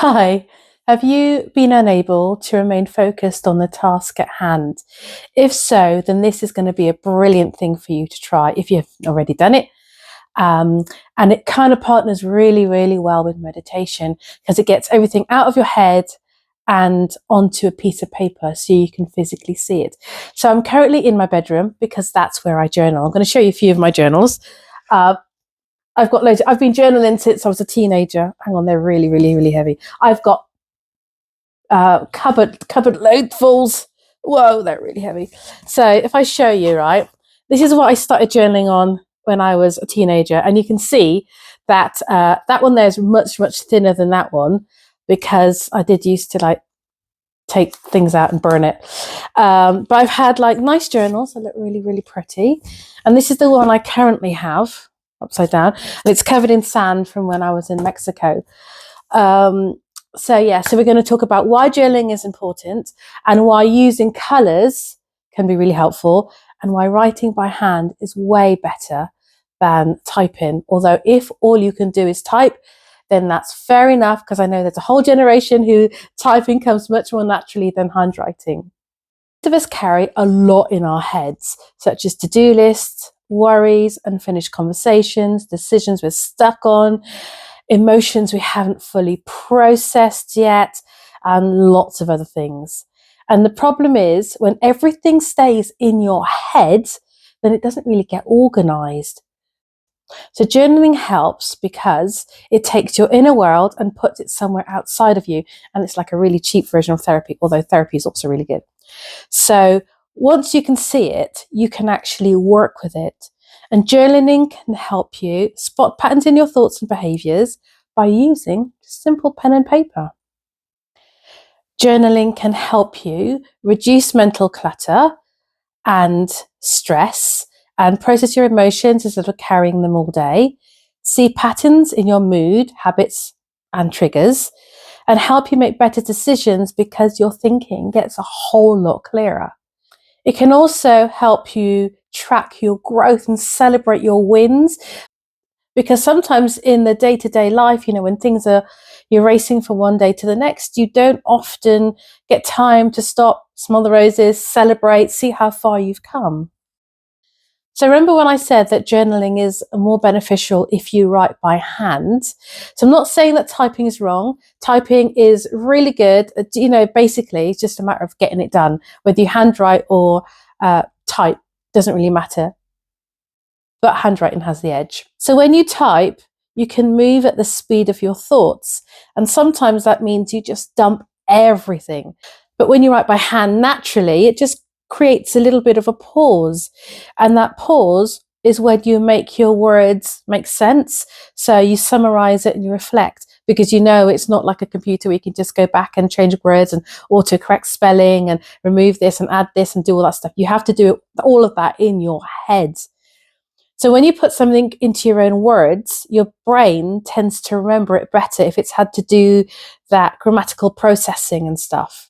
Hi, have you been unable to remain focused on the task at hand? If so, then this is going to be a brilliant thing for you to try if you've already done it. Um, and it kind of partners really, really well with meditation because it gets everything out of your head and onto a piece of paper so you can physically see it. So I'm currently in my bedroom because that's where I journal. I'm going to show you a few of my journals. Uh, I've got loads. I've been journaling since I was a teenager. Hang on, they're really, really, really heavy. I've got cupboard loadfuls. Whoa, they're really heavy. So if I show you, right, this is what I started journaling on when I was a teenager, and you can see that that one there is much thinner than that one because I did used to like take things out and burn it. But I've had like nice journals that look really, really pretty, and this is the one I currently have upside down, and it's covered in sand from when I was in Mexico. So we're going to talk about why journaling is important and why using colours can be really helpful and why writing by hand is way better than typing. Although if all you can do is type, then that's fair enough because I know there's a whole generation who typing comes much more naturally than handwriting. Most of us carry a lot in our heads, such as to-do lists, worries, unfinished conversations, decisions we're stuck on, emotions we haven't fully processed yet, and lots of other things. And the problem is when everything stays in your head, then it doesn't really get organized. So journaling helps because it takes your inner world and puts it somewhere outside of you. And it's like a really cheap version of therapy, although therapy is also really good. So once you can see it, you can actually work with it. And journaling can help you spot patterns in your thoughts and behaviors by using simple pen and paper. Journaling can help you reduce mental clutter and stress and process your emotions instead of carrying them all day, see patterns in your mood, habits, and triggers, and help you make better decisions because your thinking gets a whole lot clearer. It can also help you track your growth and celebrate your wins because sometimes in the day-to-day life, when things are you're racing from one day to the next, you don't often get time to stop, smell the roses, celebrate, see how far you've come. So remember when I said that journaling is more beneficial if you write by hand? So I'm not saying that typing is wrong. Typing is really good. Basically, it's just a matter of getting it done. Whether you handwrite or type, doesn't really matter. But handwriting has the edge. So when you type, you can move at the speed of your thoughts. And sometimes that means you just dump everything. But when you write by hand, naturally, it just creates a little bit of a pause. And that pause is when you make your words make sense. So you summarize it and you reflect because it's not like a computer where you can just go back and change words and autocorrect spelling and remove this and add this and do all that stuff. You have to do all of that in your head. So when you put something into your own words, your brain tends to remember it better if it's had to do that grammatical processing and stuff.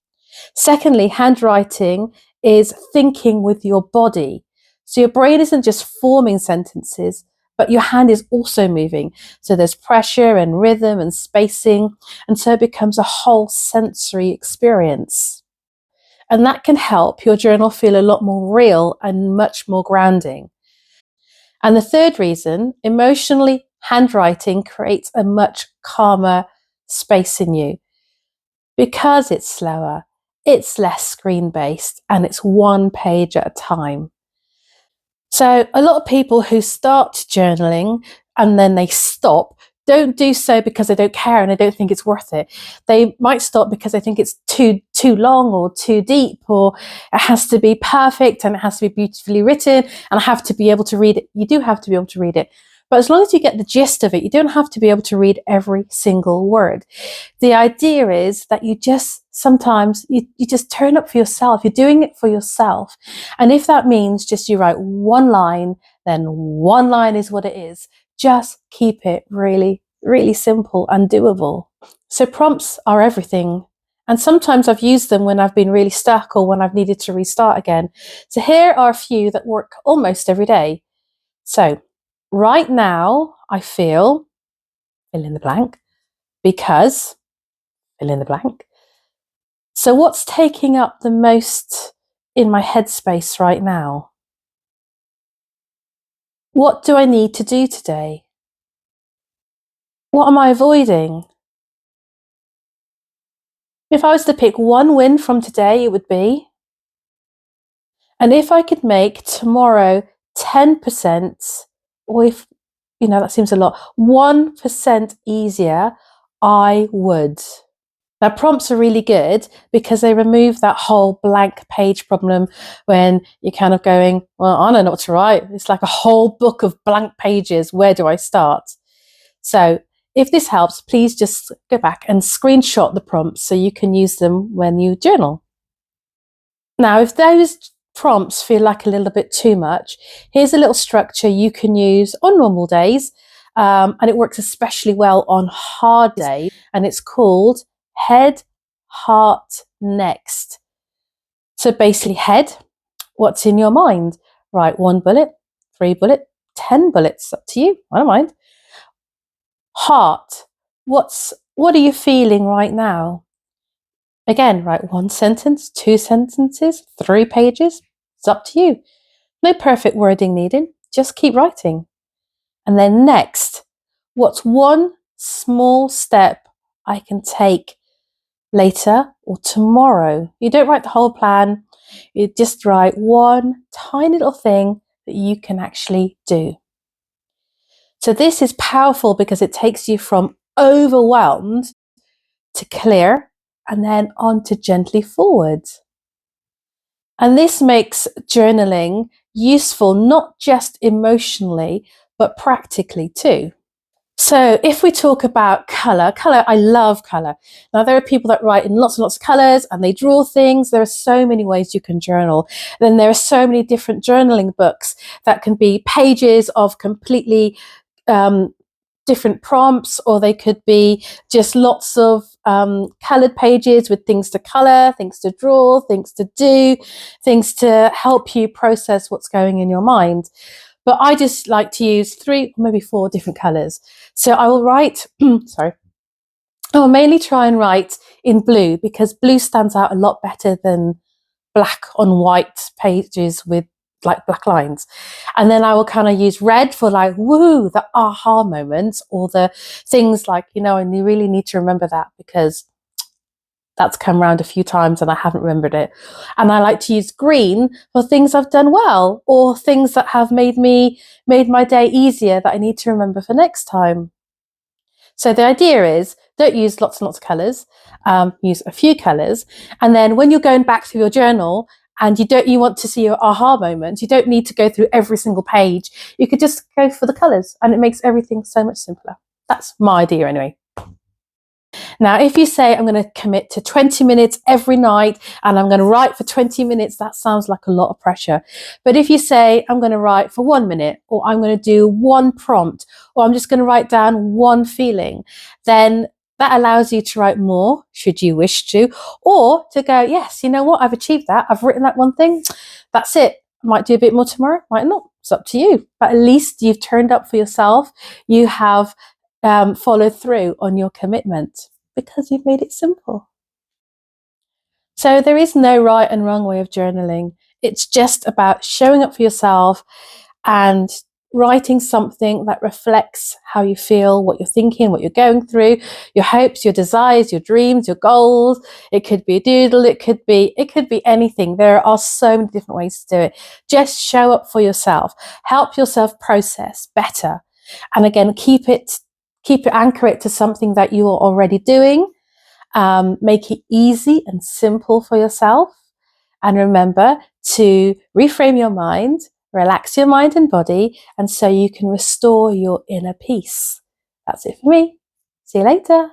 Secondly, handwriting is thinking with your body. So your brain isn't just forming sentences, but your hand is also moving. So there's pressure and rhythm and spacing, and so it becomes a whole sensory experience. And that can help your journal feel a lot more real and much more grounding. And the third reason, emotionally, handwriting creates a much calmer space in you because it's slower, it's less screen based, and it's one page at a time. So a lot of people who start journaling and then they stop don't do so because they don't care and they don't think it's worth it. They might stop because they think it's too long or too deep, or it has to be perfect and it has to be beautifully written and I have to be able to read it. You do have to be able to read it. But as long as you get the gist of it, you don't have to be able to read every single word. The idea is that you just sometimes you just turn up for yourself. You're doing it for yourself. And if that means just you write one line, then one line is what it is. Just keep it really, really simple and doable. So prompts are everything. And sometimes I've used them when I've been really stuck or when I've needed to restart again. So here are a few that work almost every day. So right now I feel, fill in the blank, because fill in the blank. So what's taking up the most in my headspace right now? What do I need to do today? What am I avoiding? If I was to pick one win from today, it would be, and if I could make tomorrow 10%, or if, that seems a lot, 1% easier, I would. Now, prompts are really good because they remove that whole blank page problem when you're kind of going, well, I don't know what to write. It's like a whole book of blank pages. Where do I start? So if this helps, please just go back and screenshot the prompts so you can use them when you journal. Now, if those prompts feel like a little bit too much, here's a little structure you can use on normal days, and it works especially well on hard days, and it's called head, heart, next. So basically, head, what's in your mind? Write 1 bullet, 3 bullet, 10 bullets, up to you, I don't mind. Heart, what are you feeling right now? Again, write 1 sentence, 2 sentences, 3 pages. It's up to you. No perfect wording needed. Just keep writing. And then next, what's one small step I can take later or tomorrow? You don't write the whole plan. You just write one tiny little thing that you can actually do. So this is powerful because it takes you from overwhelmed to clear, and then on to gently forward. And this makes journaling useful not just emotionally, but practically too. So if we talk about colour, I love colour. Now, there are people that write in lots and lots of colours and they draw things. There are so many ways you can journal. Then there are so many different journaling books that can be pages of completely different prompts, or they could be just lots of coloured pages with things to colour, things to draw, things to do, things to help you process what's going in your mind. But I just like to use 3, maybe 4 different colours. So I will write, I will mainly try and write in blue because blue stands out a lot better than black on white pages with like black lines. And then I will kind of use red for like, woo, the aha moments, or the things like, and you really need to remember that because that's come around a few times and I haven't remembered it. And I like to use green for things I've done well, or things that have made my day easier that I need to remember for next time. So the idea is, don't use lots and lots of colours, use a few colours. And then when you're going back through your journal and you want to see your aha moment, you don't need to go through every single page. You could just go for the colours and it makes everything so much simpler. That's my idea anyway. Now, if you say, I'm going to commit to 20 minutes every night and I'm going to write for 20 minutes, that sounds like a lot of pressure. But if you say, I'm going to write for 1 minute, or I'm going to do 1 prompt, or I'm just going to write down 1 feeling, then that allows you to write more, should you wish to, or to go, yes, you know what, I've achieved that. I've written that 1 thing. That's it. I might do a bit more tomorrow, might not. It's up to you. But at least you've turned up for yourself. You have followed through on your commitment because you've made it simple. So there is no right and wrong way of journaling. It's just about showing up for yourself and writing something that reflects how you feel, what you're thinking, what you're going through, your hopes, your desires, your dreams, your goals. It could be a doodle, it could be anything. There are so many different ways to do it. Just show up for yourself. Help yourself process better. And again, anchor it to something that you are already doing. Make it easy and simple for yourself. And remember to reframe your mind, relax your mind and body, and so you can restore your inner peace. That's it for me. See you later.